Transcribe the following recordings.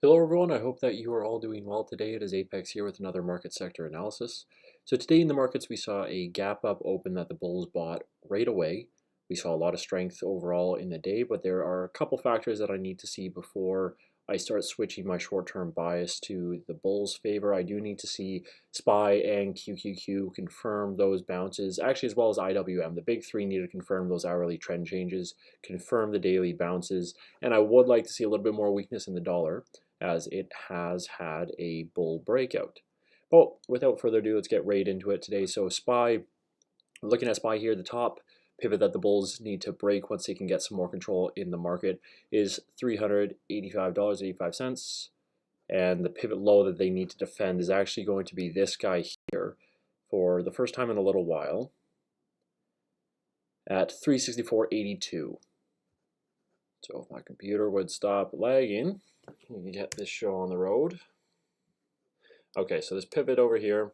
Hello everyone, I hope that you are all doing well today. It is Apex here with another market sector analysis. So today in the markets we saw a gap up open that the bulls bought right away. We saw a lot of strength overall in the day, but there are a couple factors that I need to see before I start switching my short-term bias to the bulls' favor. I do need to see SPY and QQQ confirm those bounces, actually as well as IWM. The big three need to confirm those hourly trend changes, confirm the daily bounces, and I would like to see a little bit more weakness in the dollar, as it has had a bull breakout. But without further ado, let's get right into it today. So SPY, looking at SPY here, the top pivot that the bulls need to break once they can get some more control in the market is $385.85. And the pivot low that they need to defend is actually going to be this guy here for the first time in a little while at 364.82. So if my computer would stop lagging, we can get this show on the road. Okay, so this pivot over here,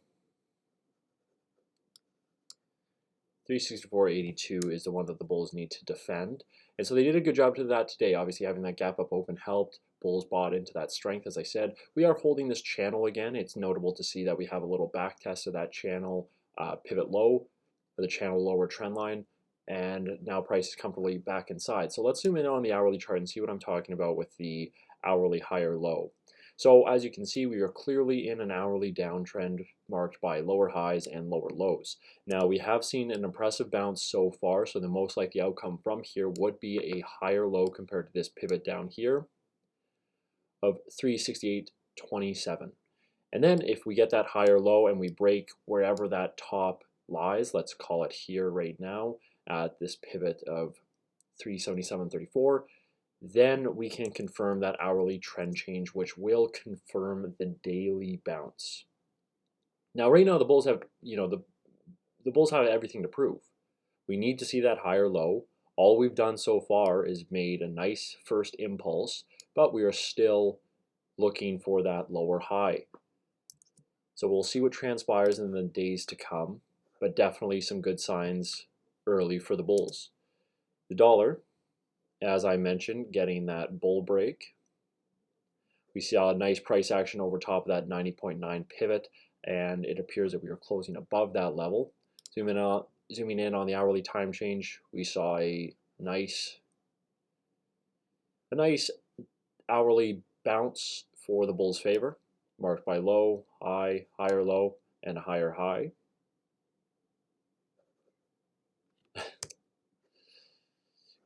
364.82 is the one that the bulls need to defend. And so they did a good job to that today. Obviously having that gap up open helped. Bulls bought into that strength, as I said. We are holding this channel again. It's notable to see that we have a little back test of that channel pivot low, or the channel lower trend line. And now price is comfortably back inside. So let's zoom in on the hourly chart and see what I'm talking about with the hourly higher low. So as you can see, we are clearly in an hourly downtrend marked by lower highs and lower lows. Now we have seen an impressive bounce so far, so the most likely outcome from here would be a higher low compared to this pivot down here of 368.27. And then if we get that higher low and we break wherever that top lies, let's call it here right now at this pivot of 377.34, then we can confirm that hourly trend change, which will confirm the daily bounce. Now, right now, the bulls have, the bulls have everything to prove. We need to see that higher low. All we've done so far is made a nice first impulse, but we are still looking for that lower high. So we'll see what transpires in the days to come, but definitely some good signs early for the bulls. The dollar, as I mentioned, getting that bull break. We saw a nice price action over top of that 90.9 pivot, and it appears that we are closing above that level. Zooming in on the hourly time change, we saw a nice hourly bounce for the bull's favor, marked by low, high, higher low, and a higher high.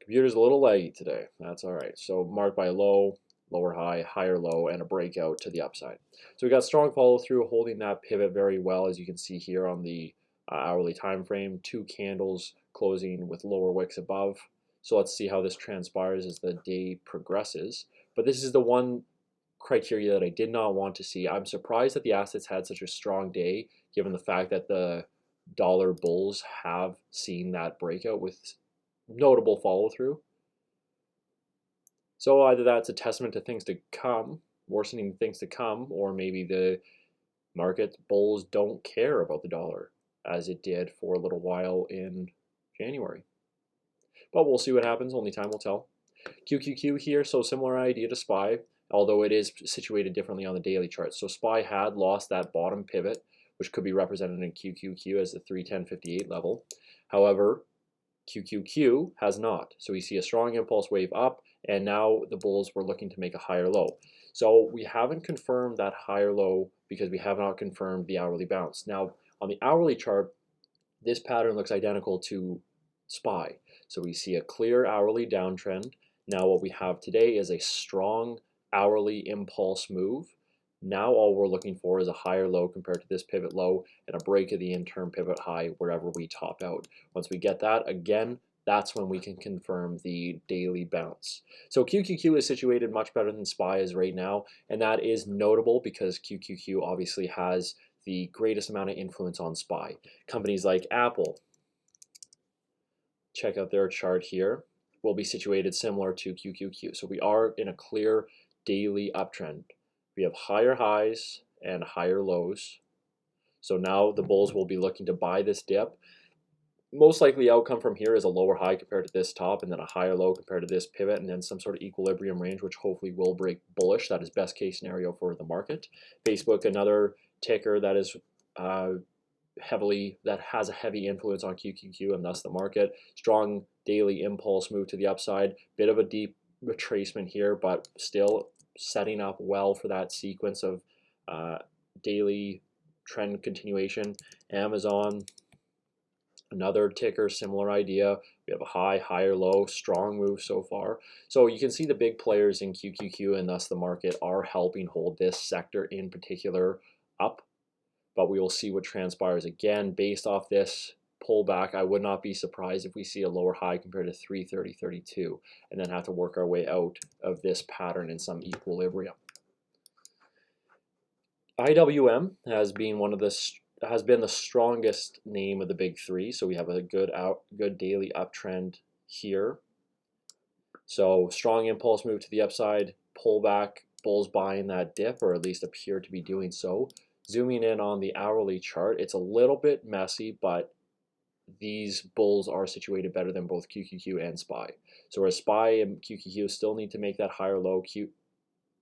Computer's a little laggy today. That's all right. So marked by low, lower high, higher low, and a breakout to the upside. So we got strong follow through, holding that pivot very well, as you can see here on the hourly time frame. Two candles closing with lower wicks above. So let's see how this transpires as the day progresses. But this is the one criteria that I did not want to see. I'm surprised that the assets had such a strong day, given the fact that the dollar bulls have seen that breakout with notable follow through. So either that's a testament to things to come, worsening things to come, or maybe the market bulls don't care about the dollar as it did for a little while in January. But we'll see what happens, only time will tell. QQQ here, so similar idea to SPY, although it is situated differently on the daily chart. So SPY had lost that bottom pivot, which could be represented in QQQ as the 310.58 level. However, QQQ has not. So we see a strong impulse wave up, and now the bulls were looking to make a higher low. So we haven't confirmed that higher low because we have not confirmed the hourly bounce. Now, on the hourly chart, this pattern looks identical to SPY. So we see a clear hourly downtrend. Now what we have today is a strong hourly impulse move. Now all we're looking for is a higher low compared to this pivot low and a break of the interim pivot high wherever we top out. Once we get that, again, that's when we can confirm the daily bounce. So QQQ is situated much better than SPY is right now, and that is notable because QQQ obviously has the greatest amount of influence on SPY. Companies like Apple, check out their chart here, will be situated similar to QQQ. So we are in a clear daily uptrend. We have higher highs and higher lows. So now the bulls will be looking to buy this dip. most likely outcome from here is a lower high compared to this top, and then a higher low compared to this pivot, and then some sort of equilibrium range, which hopefully will break bullish. That is best case scenario for the market. Facebook, another ticker that is that has a heavy influence on QQQ and thus the market. Strong daily impulse move to the upside. Bit of a deep retracement here, but still setting up well for that sequence of daily trend continuation. Amazon, another ticker, similar idea. We have a high, higher low, strong move so far. So you can see the big players in QQQ and thus the market are helping hold this sector in particular up. But we will see what transpires again based off this pullback. I would not be surprised if we see a lower high compared to 330.32 and then have to work our way out of this pattern in some equilibrium. IWM has been the strongest name of the big three, so we have a good daily uptrend here. So strong impulse move to the upside, pullback, bulls buying that dip, or at least appear to be doing so. Zooming in on the hourly chart, it's a little bit messy, but these bulls are situated better than both QQQ and SPY. So whereas SPY and QQQ still need to make that higher low,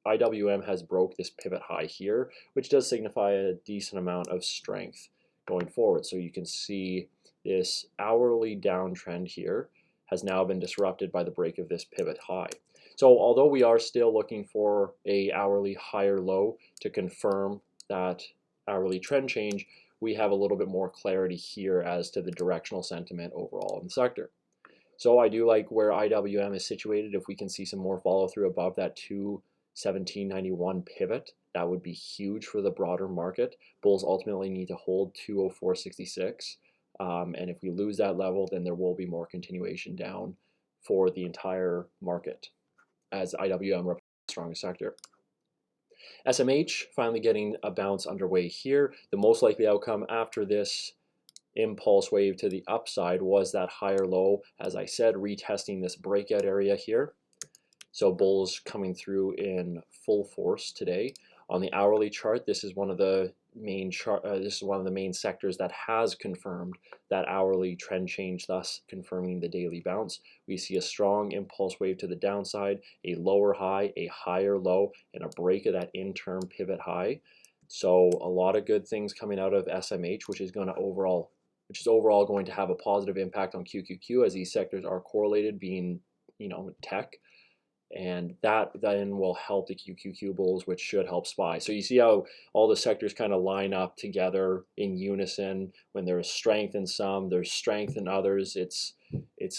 IWM has broke this pivot high here, which does signify a decent amount of strength going forward. So you can see this hourly downtrend here has now been disrupted by the break of this pivot high. So although we are still looking for a hourly higher low to confirm that hourly trend change, we have a little bit more clarity here as to the directional sentiment overall in the sector. So I do like where IWM is situated. If we can see some more follow through above that 217.91 pivot, that would be huge for the broader market. Bulls ultimately need to hold 204.66, and if we lose that level, then there will be more continuation down for the entire market as IWM represents the strongest sector. SMH finally getting a bounce underway here. The most likely outcome after this impulse wave to the upside was that higher low, as I said, retesting this breakout area here. So bulls coming through in full force today. On the hourly chart, this is one of the main sectors that has confirmed that hourly trend change, thus confirming the daily bounce. We see a strong impulse wave to the downside, a lower high, a higher low, and a break of that interim pivot high. So a lot of good things coming out of SMH, which is overall going to have a positive impact on QQQ as these sectors are correlated, being tech. And that then will help the QQQ bulls, which should help SPY. So you see how all the sectors kind of line up together in unison. When there's strength in some, there's strength in others. It's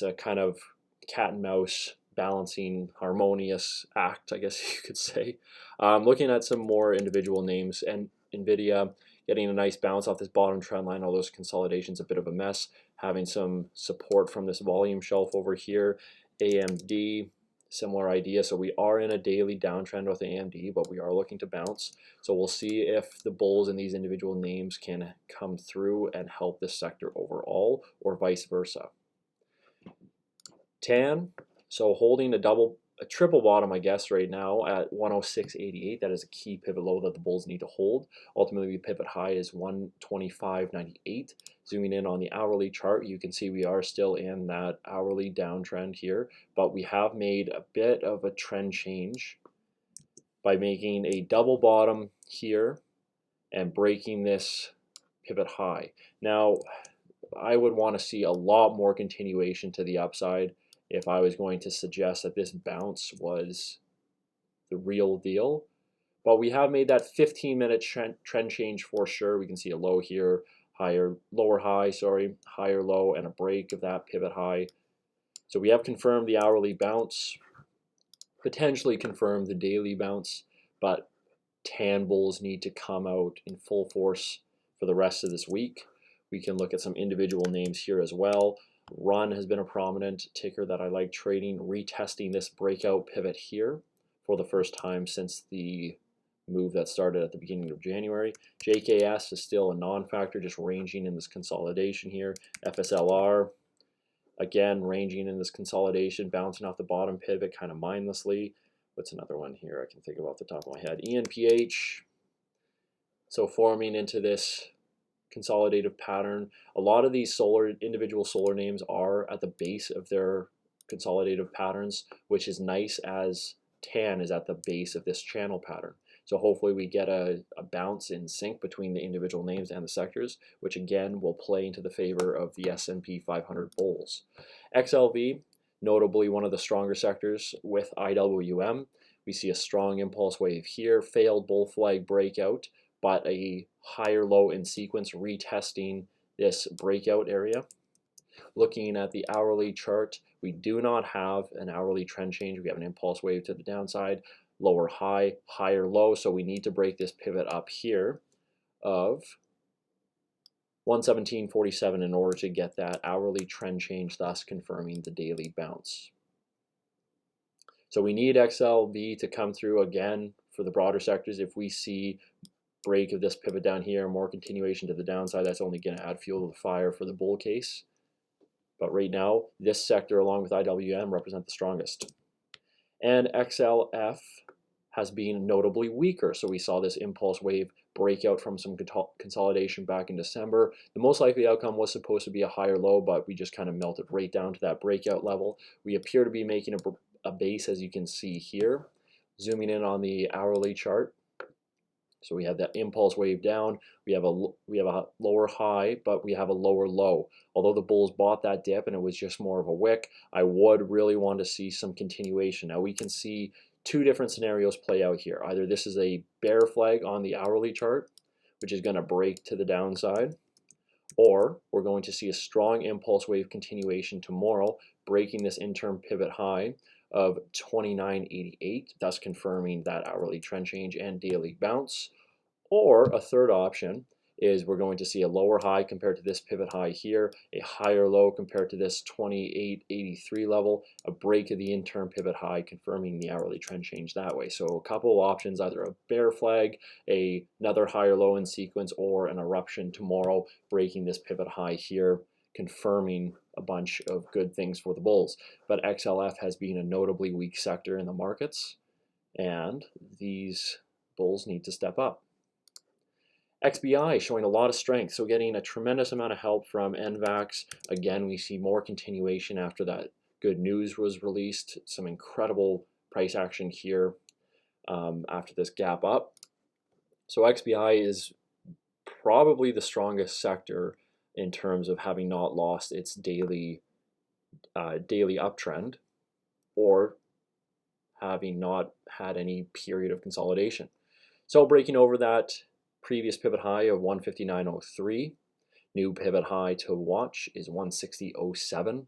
a kind of cat and mouse balancing harmonious act, I guess you could say. Looking at some more individual names, and NVIDIA getting a nice bounce off this bottom trend line, although this consolidation's a bit of a mess, having some support from this volume shelf over here. AMD, similar idea. So we are in a daily downtrend with AMD, but we are looking to bounce. So we'll see if the bulls in these individual names can come through and help this sector overall, or vice versa. TAN, so holding a triple bottom, I guess, right now at 106.88. That is a key pivot low that the bulls need to hold. Ultimately, the pivot high is 125.98. Zooming in on the hourly chart, you can see we are still in that hourly downtrend here, but we have made a bit of a trend change by making a double bottom here and breaking this pivot high. Now, I would want to see a lot more continuation to the upside if I was going to suggest that this bounce was the real deal. But we have made that 15-minute trend change for sure. We can see a low here, lower high, higher low, and a break of that pivot high. So we have confirmed the hourly bounce, potentially confirmed the daily bounce, but TAN bulls need to come out in full force for the rest of this week. We can look at some individual names here as well. Run has been a prominent ticker that I like trading, retesting this breakout pivot here for the first time since the move that started at the beginning of January. JKS is still a non-factor, just ranging in this consolidation here. FSLR, again, ranging in this consolidation, bouncing off the bottom pivot kind of mindlessly. What's another one here I can think of off the top of my head? ENPH, so forming into this consolidative pattern. A lot of these individual solar names are at the base of their consolidative patterns, which is nice as tan is at the base of this channel pattern. So hopefully we get a bounce in sync between the individual names and the sectors, which again will play into the favor of the S&P 500 bulls. XLV, notably one of the stronger sectors with IWM. We see a strong impulse wave here, failed bull flag breakout, but a higher low in sequence retesting this breakout area. Looking at the hourly chart, we do not have an hourly trend change. We have an impulse wave to the downside, lower high, higher low, so we need to break this pivot up here of 117.47 in order to get that hourly trend change, thus confirming the daily bounce. So we need XLV to come through again for the broader sectors. If we see break of this pivot down here, more continuation to the downside, that's only going to add fuel to the fire for the bull case. But right now, this sector along with IWM represent the strongest. And XLF has been notably weaker. So we saw this impulse wave breakout from some consolidation back in December. The most likely outcome was supposed to be a higher low, but we just kind of melted right down to that breakout level. We appear to be making a base, as you can see here. Zooming in on the hourly chart. So we have that impulse wave down, we have a lower high, but we have a lower low. Although the bulls bought that dip and it was just more of a wick, I would really want to see some continuation. Now we can see two different scenarios play out here. Either this is a bear flag on the hourly chart, which is going to break to the downside, or we're going to see a strong impulse wave continuation tomorrow, breaking this interim pivot high of 29.88, thus confirming that hourly trend change and daily bounce. Or a third option is we're going to see a lower high compared to this pivot high here, a higher low compared to this 28.83 level, a break of the interim pivot high confirming the hourly trend change that way. So a couple of options, either a bear flag, another higher low in sequence, or an eruption tomorrow breaking this pivot high here, confirming a bunch of good things for the bulls. But XLF has been a notably weak sector in the markets, and these bulls need to step up. XBI showing a lot of strength, so getting a tremendous amount of help from NVAX. Again, we see more continuation after that good news was released. Some incredible price action here after this gap up. So XBI is probably the strongest sector in terms of having not lost its daily uptrend or having not had any period of consolidation. So breaking over that previous pivot high of 159.03, new pivot high to watch is 160.07.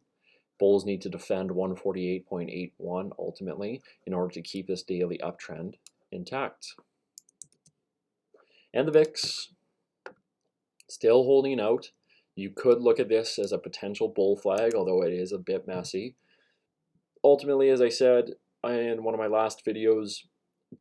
Bulls need to defend 148.81 ultimately in order to keep this daily uptrend intact. And the VIX still holding out. You could look at this as a potential bull flag, although it is a bit messy. Ultimately, as I said in one of my last videos,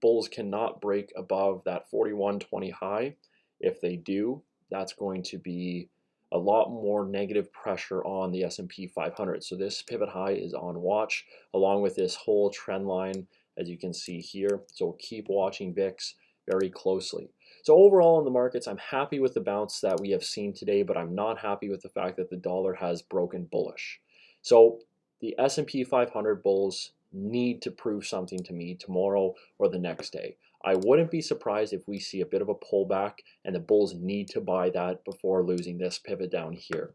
bulls cannot break above that 41.20 high. If they do, that's going to be a lot more negative pressure on the S&P 500. So this pivot high is on watch, along with this whole trend line, as you can see here. So keep watching VIX very closely. So overall in the markets, I'm happy with the bounce that we have seen today, but I'm not happy with the fact that the dollar has broken bullish. So the S&P 500 bulls need to prove something to me tomorrow or the next day. I wouldn't be surprised if we see a bit of a pullback and the bulls need to buy that before losing this pivot down here.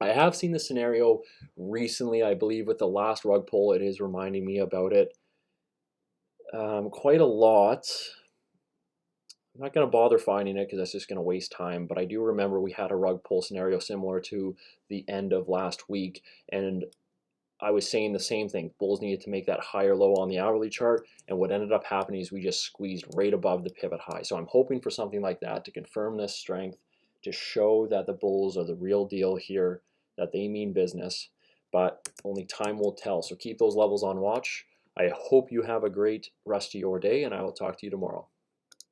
I have seen the scenario recently, I believe with the last rug pull, it is reminding me about it quite a lot. I'm not going to bother finding it because that's just going to waste time, but I do remember we had a rug pull scenario similar to the end of last week, and I was saying the same thing. Bulls needed to make that higher low on the hourly chart, and what ended up happening is we just squeezed right above the pivot high. So I'm hoping for something like that to confirm this strength, to show that the bulls are the real deal here, that they mean business, but only time will tell. So keep those levels on watch. I hope you have a great rest of your day, and I will talk to you tomorrow.